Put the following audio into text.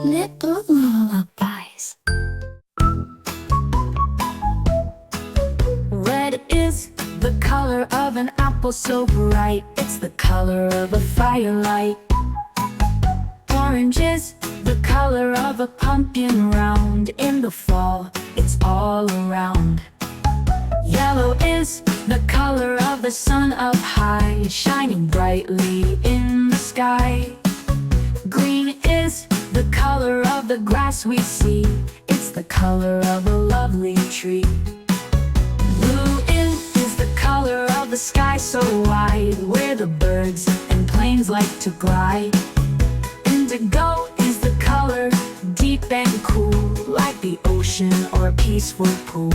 Little lullabies. Red is the color of an apple so bright, it's the color of a firelight. Orange is the color of a pumpkin round, in the fall, it's all around. Yellow is the color of the sun up high, shining brightly in the sky. Green is the color of the grass we see, it's the color of a lovely tree. Blue is the color of the sky so wide, where the birds and planes like to glide. Indigo is the color, deep and cool, like the ocean or a peaceful pool.